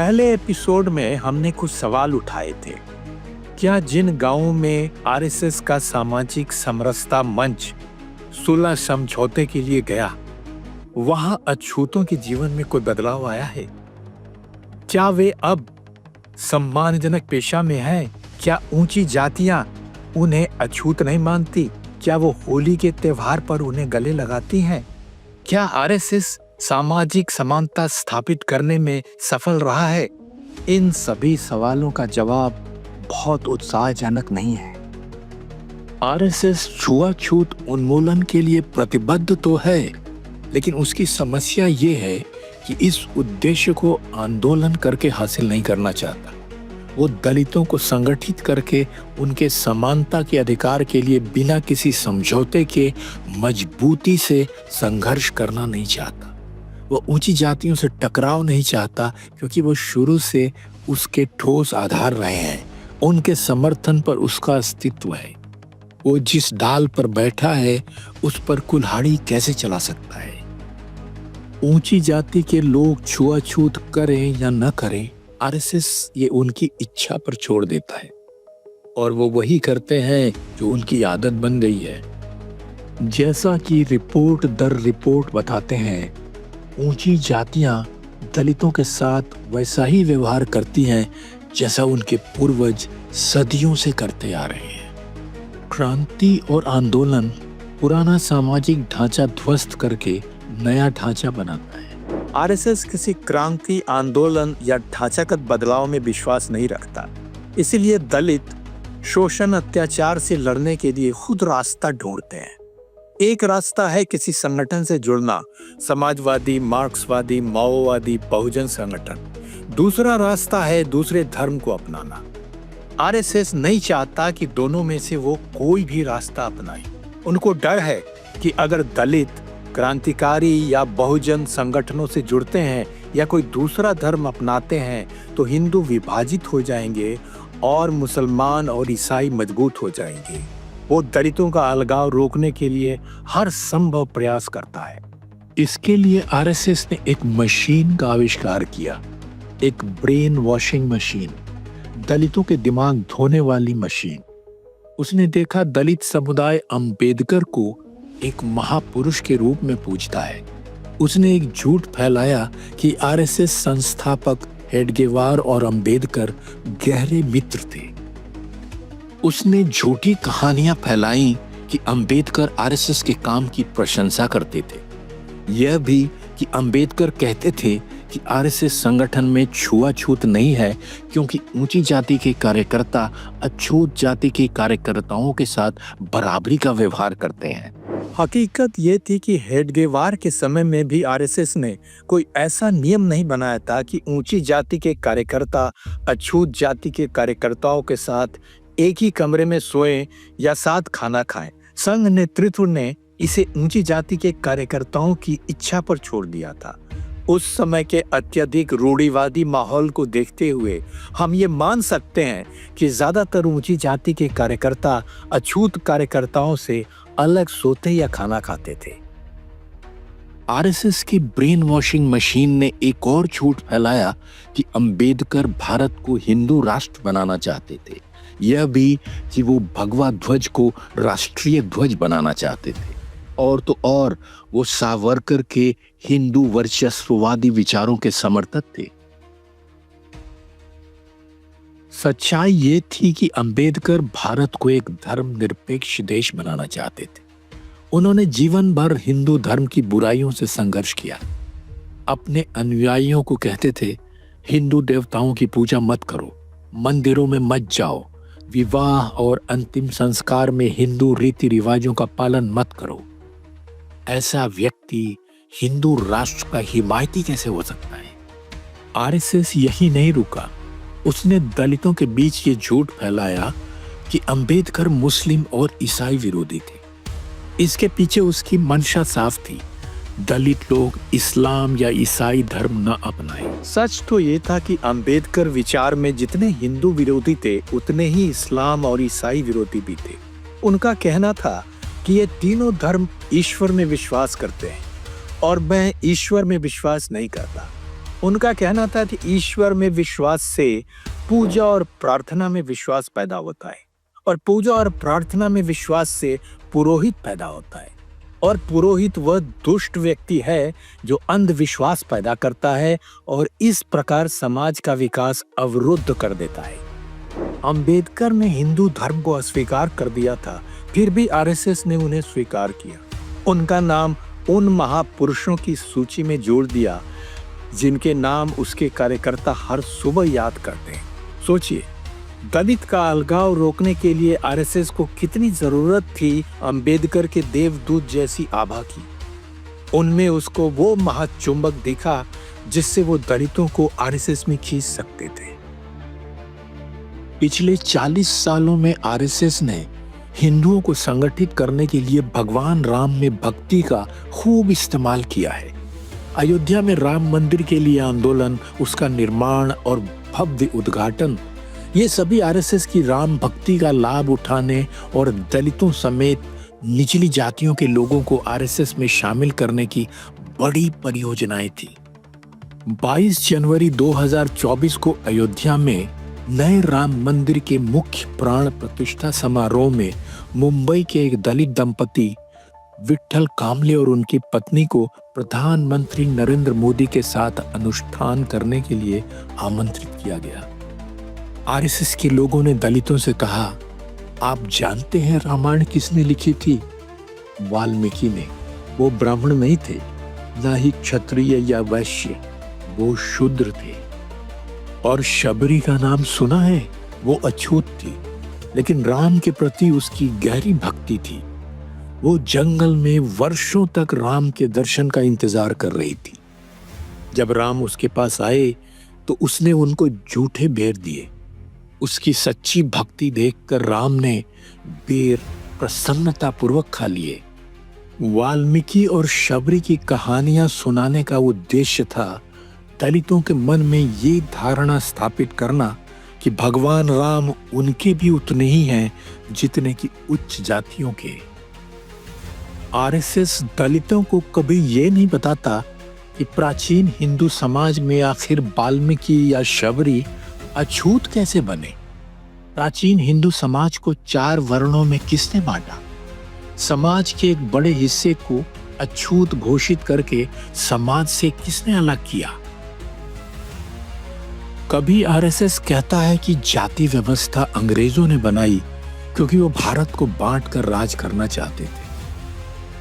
पहले एपिसोड में हमने कुछ सवाल उठाए थे। क्या जिन गांवों में आरएसएस का सामाजिक समरसता मंच सुलह समझौते के लिए गया, वहां अछूतों के जीवन में कोई बदलाव आया है? क्या वे अब सम्मानजनक पेशा में हैं? क्या ऊंची जातियां उन्हें अछूत नहीं मानती? क्या वो होली के त्योहार पर उन्हें गले लगाती हैं? क्या आरएसएस सामाजिक समानता स्थापित करने में सफल रहा है? इन सभी सवालों का जवाब बहुत उत्साहजनक नहीं है। आरएसएस छुआछूत उन्मूलन के लिए प्रतिबद्ध तो है, लेकिन उसकी समस्या ये है कि इस उद्देश्य को आंदोलन करके हासिल नहीं करना चाहता। वो दलितों को संगठित करके उनके समानता के अधिकार के लिए बिना किसी समझौते के मजबूती से संघर्ष करना नहीं चाहता। वो ऊंची जातियों से टकराव नहीं चाहता, क्योंकि वो शुरू से उसके ठोस आधार रहे हैं। उनके समर्थन पर उसका अस्तित्व है। वो जिस डाल पर बैठा है उस पर कुल्हाड़ी कैसे चला सकता है? ऊंची जाति के लोग छुआछूत करें या न करें, आरएसएस ये उनकी इच्छा पर छोड़ देता है, और वो वही करते हैं जो उनकी आदत बन गई है। जैसा कि रिपोर्ट दर रिपोर्ट बताते हैं, ऊंची जातियां दलितों के साथ वैसा ही व्यवहार करती हैं जैसा उनके पूर्वज सदियों से करते आ रहे हैं। क्रांति और आंदोलन पुराना सामाजिक ढांचा ध्वस्त करके नया ढांचा बनाता है। आरएसएस किसी क्रांति, आंदोलन या ढांचागत बदलाव में विश्वास नहीं रखता। इसीलिए दलित शोषण, अत्याचार से लड़ने के लिए खुद रास्ता ढूंढते हैं। एक रास्ता है किसी संगठन से जुड़ना, समाजवादी, मार्क्सवादी, माओवादी, बहुजन संगठन। दूसरा रास्ता है दूसरे धर्म को अपनाना। आरएसएस नहीं चाहता कि दोनों में से वो कोई भी रास्ता अपनाए। उनको डर है कि अगर दलित क्रांतिकारी या बहुजन संगठनों से जुड़ते हैं या कोई दूसरा धर्म अपनाते हैं तो हिंदू विभाजित हो जाएंगे और मुसलमान और ईसाई मजबूत हो जाएंगे। वो दलितों का अलगाव रोकने के लिए हर संभव प्रयास करता है। इसके लिए आरएसएस ने एक मशीन का आविष्कार किया, एक ब्रेन वॉशिंग मशीन, दलितों के दिमाग धोने वाली मशीन। उसने देखा दलित समुदाय अंबेडकर को एक महापुरुष के रूप में पूजता है। उसने एक झूठ फैलाया कि आरएसएस संस्थापक हेडगेवार और अंबेडकर गहरे मित्र थे। उसने झूठी कहानियां फैलाई कि अंबेडकर आरएसएस के काम की प्रशंसा करते थे। यह भी कि अंबेडकर कहते थे कि आरएसएस संगठन में छुआछूत नहीं है, क्योंकि ऊंची जाति के कार्यकर्ता अछूत जाति के कार्यकर्ताओं के साथ बराबरी का व्यवहार करते हैं। हकीकत ये थी कि हेडगेवार के समय में भी आरएसएस ने कोई ऐसा नियम नहीं बनाया था कि ऊंची जाति के कार्यकर्ता अछूत जाति के कार्यकर्ताओं के साथ एक ही कमरे में सोएं या साथ खाना खाएं। संघ नेतृत्व ने इसे ऊंची जाति के कार्यकर्ताओं की इच्छा पर छोड़ दिया था। उस समय के अत्यधिक रूढ़िवादी माहौल को देखते हुए हम ये मान सकते हैं कि ज्यादातर ऊंची जाति के कार्यकर्ता अछूत कार्यकर्ताओं से अलग सोते या खाना खाते थे। आरएसएस की ब्रेन वॉशिंग मशीन ने एक और झूठ फैलाया कि अंबेडकर भारत को हिंदू राष्ट्र बनाना चाहते थे। यह भी कि वो भगवा ध्वज को राष्ट्रीय ध्वज बनाना चाहते थे, और तो और वो सावरकर के हिंदू वर्चस्ववादी विचारों के समर्थक थे। सच्चाई ये थी कि अंबेडकर भारत को एक धर्मनिरपेक्ष देश बनाना चाहते थे। उन्होंने जीवन भर हिंदू धर्म की बुराइयों से संघर्ष किया। अपने अनुयायियों को कहते थे, हिंदू देवताओं की पूजा मत करो, मंदिरों में मत जाओ, विवाह और अंतिम संस्कार में हिंदू रीति रिवाजों का पालन मत करो। ऐसा व्यक्ति हिंदू राष्ट्र का हिमायती कैसे हो सकता है? आरएसएस यही नहीं रुका। उसने दलितों के बीच ये झूठ फैलाया कि अंबेडकर मुस्लिम और ईसाई विरोधी थे। इसके पीछे उसकी मंशा साफ थी, दलित लोग इस्लाम या ईसाई धर्म न अपनाएं। सच तो ये था कि अंबेडकर विचार में जितने हिंदू विरोधी थे उतने ही इस्लाम और ईसाई विरोधी भी थे। उनका कहना था कि ये तीनों धर्म ईश्वर में विश्वास करते हैं और मैं ईश्वर में विश्वास नहीं करता। उनका कहना था कि ईश्वर में विश्वास से पूजा और प्रार्थना में विश्वास पैदा होता है, और पूजा और प्रार्थना में विश्वास से पुरोहित पैदा होता है, और पुरोहित वह दुष्ट व्यक्ति है जो अंधविश्वास पैदा करता है और इस प्रकार समाज का विकास अवरुद्ध कर देता है। अंबेडकर ने हिंदू धर्म को अस्वीकार कर दिया था, फिर भी आरएसएस ने उन्हें स्वीकार किया। उनका नाम उन महापुरुषों की सूची में जोड़ दिया जिनके नाम उसके कार्यकर्ता हर सुबह याद करते हैं। सोचिए, दलित का अलगाव रोकने के लिए आरएसएस को कितनी जरूरत थी अंबेडकर के देवदूत जैसी आभा की। उनमें उसको वो महाचुंबक दिखा जिससे वो दलितों को आरएसएस में खींच सकते थे। पिछले 40 सालों में आरएसएस ने हिंदुओं को संगठित करने के लिए भगवान राम में भक्ति का खूब इस्तेमाल किया है। अयोध्या में राम मंदिर के लिए आंदोलन, उसका निर्माण और भव्य उद्घाटन, ये सभी आरएसएस की राम भक्ति का लाभ उठाने और दलितों समेत निचली जातियों के लोगों को आरएसएस में शामिल करने की बड़ी परियोजनाएं थी। 22 जनवरी 2024 को अयोध्या में नए राम मंदिर के मुख्य प्राण प्रतिष्ठा समारोह में मुंबई के एक दलित दंपति विट्ठल कामले और उनकी पत्नी को प्रधानमंत्री नरेंद्र मोदी के साथ अनुष्ठान करने के लिए आमंत्रित किया गया। आरएसएस के लोगों ने दलितों से कहा, आप जानते हैं रामायण किसने लिखी थी? वाल्मीकि ने। वो ब्राह्मण नहीं थे, ना ही क्षत्रिय या वैश्य, वो शूद्र थे। और शबरी का नाम सुना है? वो अछूत थी, लेकिन राम के प्रति उसकी गहरी भक्ति थी। वो जंगल में वर्षों तक राम के दर्शन का इंतजार कर रही थी। जब राम उसके पास आए तो उसने उनको जूठे बेर दिए। उसकी सच्ची भक्ति देखकर राम ने बेर प्रसन्नता पूर्वक खा लिए। वाल्मीकि और शबरी की कहानियां सुनाने का उद्देश्य था दलितों के मन में ये धारणा स्थापित करना कि भगवान राम उनके भी उतने ही हैं जितने कि उच्च जातियों के। आरएसएस दलितों को कभी ये नहीं बताता कि प्राचीन हिंदू समाज में आखिर वाल्मीकि या शबरी अछूत कैसे बने। प्राचीन हिंदू समाज को 4 वर्णों में किसने बांटा? समाज के एक बड़े हिस्से को अछूत घोषित करके समाज से किसने अलग किया? कभी आरएसएस कहता है कि जाति व्यवस्था अंग्रेजों ने बनाई क्योंकि वो भारत को बांटकर राज करना चाहते थे।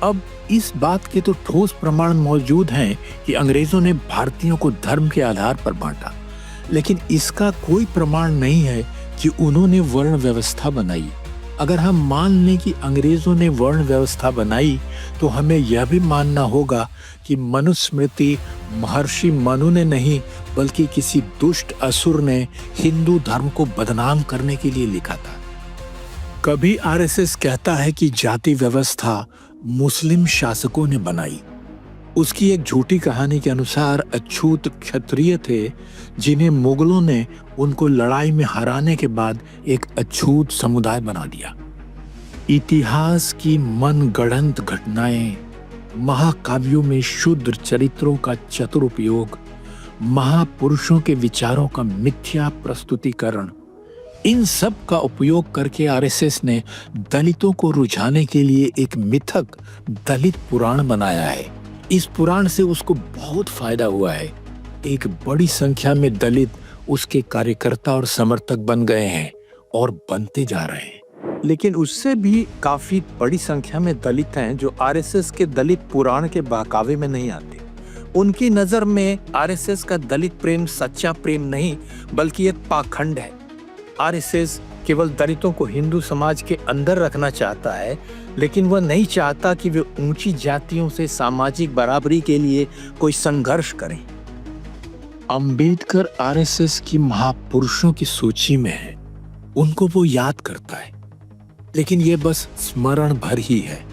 अब इस बात के तो ठोस प्रमाण मौजूद हैं कि अंग्रेजों ने भारतीयों को धर्म के आधार पर बांटा, लेकिन इसका कोई प्रमाण नहीं है कि उन्होंने वर्ण व्यवस्था बनाई। अगर हम मान लें कि अंग्रेजों ने वर्ण व्यवस्था बनाई तो हमें यह भी मानना होगा कि मनुस्मृति महर्षि मनु ने नहीं बल्कि किसी दुष्ट असुर ने हिंदू धर्म को बदनाम करने के लिए लिखा था। कभी आरएसएस कहता है कि जाति व्यवस्था मुस्लिम शासकों ने बनाई। उसकी एक झूठी कहानी के अनुसार अछूत क्षत्रिय थे जिन्हें मुगलों ने उनको लड़ाई में हराने के बाद एक अछूत समुदाय बना दिया। इतिहास की मनगढ़ंत घटनाएं, महाकाव्यों में शुद्र चरित्रों का चतुर उपयोग, महापुरुषों के विचारों का मिथ्या प्रस्तुतिकरण, इन सब का उपयोग करके आरएसएस ने दलितों को रुझाने के लिए एक मिथक दलित पुराण बनाया है। इस पुराण से उसको बहुत फायदा हुआ है। एक बड़ी संख्या में दलित उसके कार्यकर्ता और समर्थक बन गए हैं और बनते जा रहे हैं। लेकिन उससे भी काफी बड़ी संख्या में दलित हैं जो आरएसएस के दलित पुराण के बहकावे में नहीं आते। उनकी नजर में आरएसएस का दलित प्रेम सच्चा प्रेम नहीं बल्कि एक पाखंड है। आरएसएस केवल दलितों को हिंदू समाज के अंदर रखना चाहता है, लेकिन वह नहीं चाहता कि वे ऊंची जातियों से सामाजिक बराबरी के लिए कोई संघर्ष करें। अंबेडकर आरएसएस की महापुरुषों की सूची में है, उनको वो याद करता है, लेकिन ये बस स्मरण भर ही है।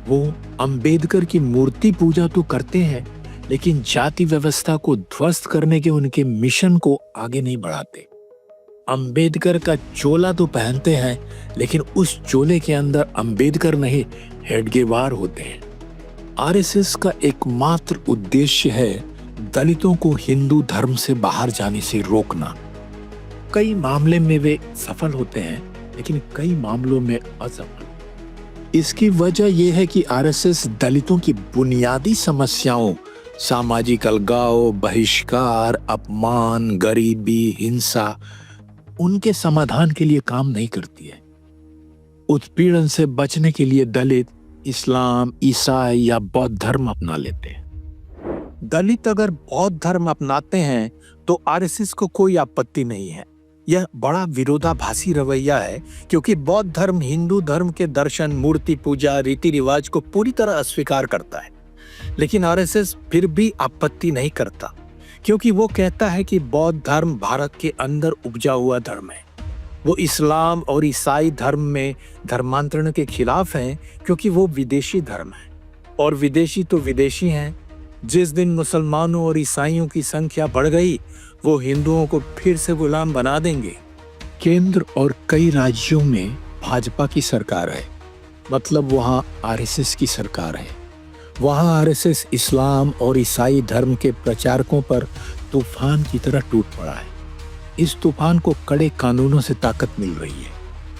वो अंबेडकर की मूर्ति पूजा तो करते हैं, लेकिन जाति व्यवस्था को ध्वस्त करने के उनके मिशन को आगे नहीं बढ़ाते। अंबेडकर का चोला तो पहनते हैं, लेकिन उस चोले के अंदर अंबेडकर नहीं हेडगेवार होते हैं। आरएसएस का एकमात्र उद्देश्य है दलितों को हिंदू धर्म से बाहर जाने से रोकना। कई मामले में वे सफल होते हैं, लेकिन कई मामलों में असफल। इसकी वजह यह है कि आरएसएस दलितों की बुनियादी समस्याओं, सामाजिक अलगाव, बहिष्कार, अपमान, गरीबी, हिंसा, उनके समाधान के लिए काम नहीं करती है। उत्पीड़न से बचने के लिए दलित इस्लाम, ईसाई या बौद्ध धर्म अपना लेते हैं। दलित अगर बौद्ध धर्म अपनाते हैं तो आरएसएस को कोई आपत्ति नहीं है। यह बड़ा विरोधाभासी रवैया है, क्योंकि बौद्ध धर्म हिंदू धर्म के दर्शन, मूर्ति पूजा, रीति रिवाज को पूरी तरह अस्वीकार करता है। लेकिन आरएसएस फिर भी आपत्ति नहीं करता, क्योंकि वो कहता है कि बौद्ध धर्म भारत के अंदर उपजा हुआ धर्म है। वो इस्लाम और ईसाई धर्म में धर्मांतरण के खिलाफ हैं, क्योंकि वो विदेशी धर्म है, और विदेशी तो विदेशी हैं। जिस दिन मुसलमानों और ईसाइयों की संख्या बढ़ गई, वो हिंदुओं को फिर से गुलाम बना देंगे। केंद्र और कई राज्यों में भाजपा की सरकार है, मतलब वहाँ आरएसएस की सरकार है। वहाँ आरएसएस इस्लाम और ईसाई धर्म के प्रचारकों पर तूफान की तरह टूट पड़ा है। इस तूफान को कड़े कानूनों से ताकत मिल रही है।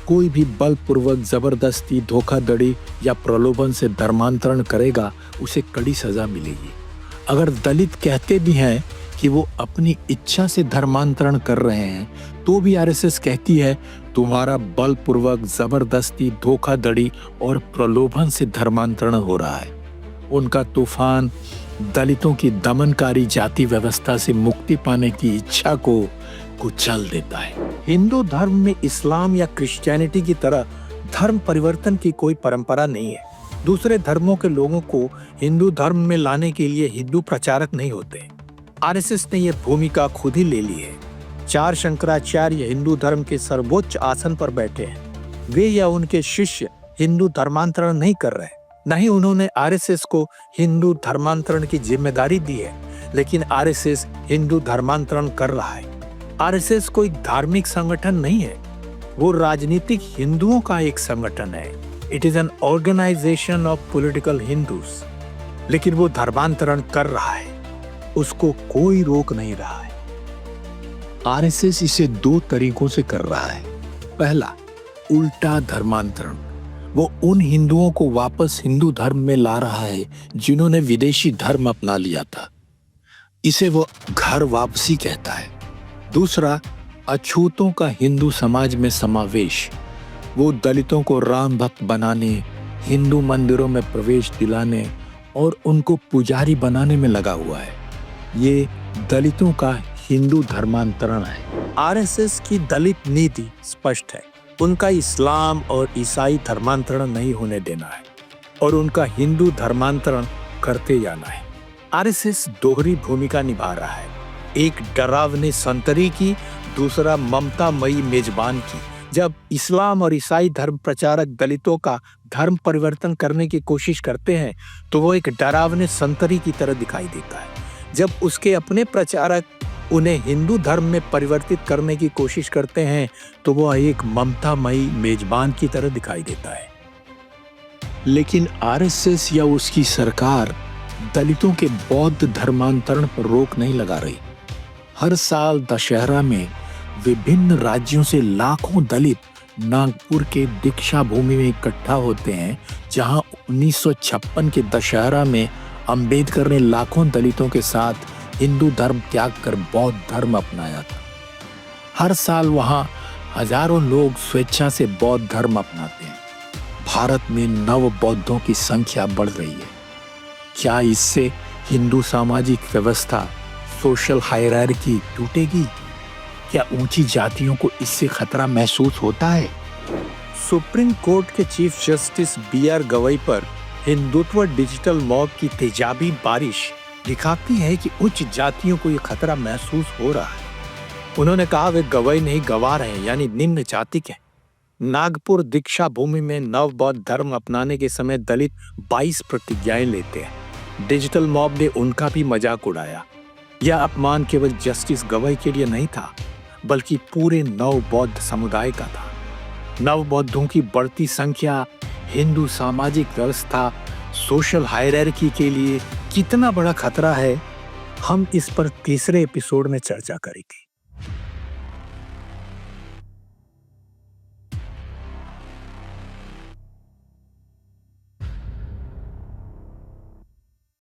कोई भी बलपूर्वक, जबरदस्ती, धोखाधड़ी या प्रलोभन से धर्मांतरण करेगा, उसे कड़ी सजा मिलेगी। अगर दलित कहते भी हैं कि वो अपनी इच्छा से धर्मांतरण कर रहे हैं, तो भी आरएसएस कहती है तुम्हारा बलपूर्वक, जबरदस्ती, धोखाधड़ी और प्रलोभन से धर्मांतरण हो रहा है। उनका तूफान दलितों की दमनकारी जाति व्यवस्था से मुक्ति पाने की इच्छा को कुचल देता है। हिंदू धर्म में इस्लाम या क्रिश्चियनिटी की तरह धर्म परिवर्तन की कोई परंपरा नहीं है। दूसरे धर्मों के लोगों को हिंदू धर्म में लाने के लिए हिंदू प्रचारक नहीं होते। आरएसएस ने यह भूमिका खुद ही ले ली है। 4 शंकराचार्य हिंदू धर्म के सर्वोच्च आसन पर बैठे हैं। वे या उनके शिष्य हिंदू धर्मांतरण नहीं कर रहे, न ही उन्होंने आरएसएस को हिंदू धर्मांतरण की जिम्मेदारी दी है, लेकिन आरएसएस हिंदू धर्मांतरण कर रहा है। आरएसएस कोई धार्मिक संगठन नहीं है, वो राजनीतिक हिंदुओं का एक संगठन है। It is an organization of political Hindus. लेकिन वो धर्मांतरण कर रहा है, उसको कोई रोक नहीं रहा है। आरएसएस इसे 2 तरीकों से कर रहा है। पहला, उल्टा धर्मांतरण। वो उन हिंदुओं को वापस हिंदू धर्म में ला रहा है जिन्होंने विदेशी धर्म अपना लिया था। इसे वो घर वापसी कहता है। दूसरा, अछूतों का हिंदू समाज में समावेश। वो दलितों को राम भक्त बनाने, हिंदू मंदिरों में प्रवेश दिलाने और उनको पुजारी बनाने में लगा हुआ है। ये दलितों का हिंदू धर्मांतरण है। आरएसएस की दलित नीति स्पष्ट है। उनका इस्लाम और ईसाई धर्मांतरण नहीं होने देना है और उनका हिंदू धर्मांतरण करते जाना है। आरएसएस दोहरी भूमिका निभा रहा है, एक डरावने संतरी की, दूसरा ममतामयी मेजबान की। जब इस्लाम और ईसाई धर्म प्रचारक दलितों का धर्म परिवर्तन करने की कोशिश करते हैं तो वो एक डरावने संतरी की तरह दिखाई देता है। जब उसके अपने प्रचारक उन्हें हिंदू धर्म में परिवर्तित करने की कोशिश करते हैं तो वो एक ममतामयी मेजबान की तरह दिखाई देता है। लेकिन आरएसएस या उसकी सरकार दलितों के बौद्ध धर्मांतरण पर रोक नहीं लगा रही। हर साल दशहरा में विभिन्न राज्यों से लाखों दलित नागपुर के दीक्षा भूमि में इकट्ठा होते हैं, जहां 1956 के दशहरा में अंबेडकर ने लाखों दलितों के साथ हिंदू धर्म त्याग कर बौद्ध धर्म अपनाया था। हर साल वहां हजारों लोग स्वेच्छा से बौद्ध धर्म अपनाते हैं। भारत में नव बौद्धों की संख्या बढ़ रही है। क्या इससे हिंदू सामाजिक व्यवस्था, सोशल हायरार्की टूटेगी? क्या ऊंची जातियों को इससे खतरा महसूस होता है? सुप्रीम कोर्ट के चीफ जस्टिस BR गवई पर हिंदुत्व डिजिटल मॉब की तेजाबी बारिश दिखाती है कि उच्च जातियों को यह खतरा महसूस हो रहा है। उन्होंने कहा वे गवई नहीं, गवार हैं, यानी निम्न जाति के। नागपुर दीक्षा भूमि में नव बौद्ध धर्म अपनाने के समय दलित 22 प्रतिज्ञाएं लेते हैं। डिजिटल मॉब ने उनका भी मजाक उड़ाया। यह अपमान केवल जस्टिस गवई के लिए नहीं था, बल्कि पूरे नव बौद्ध समुदाय का था। नव बौद्धों की बढ़ती संख्या हिंदू सामाजिक व्यवस्था, सोशल हायरार्की के लिए कितना बड़ा खतरा है, हम इस पर तीसरे एपिसोड में चर्चा करेंगे।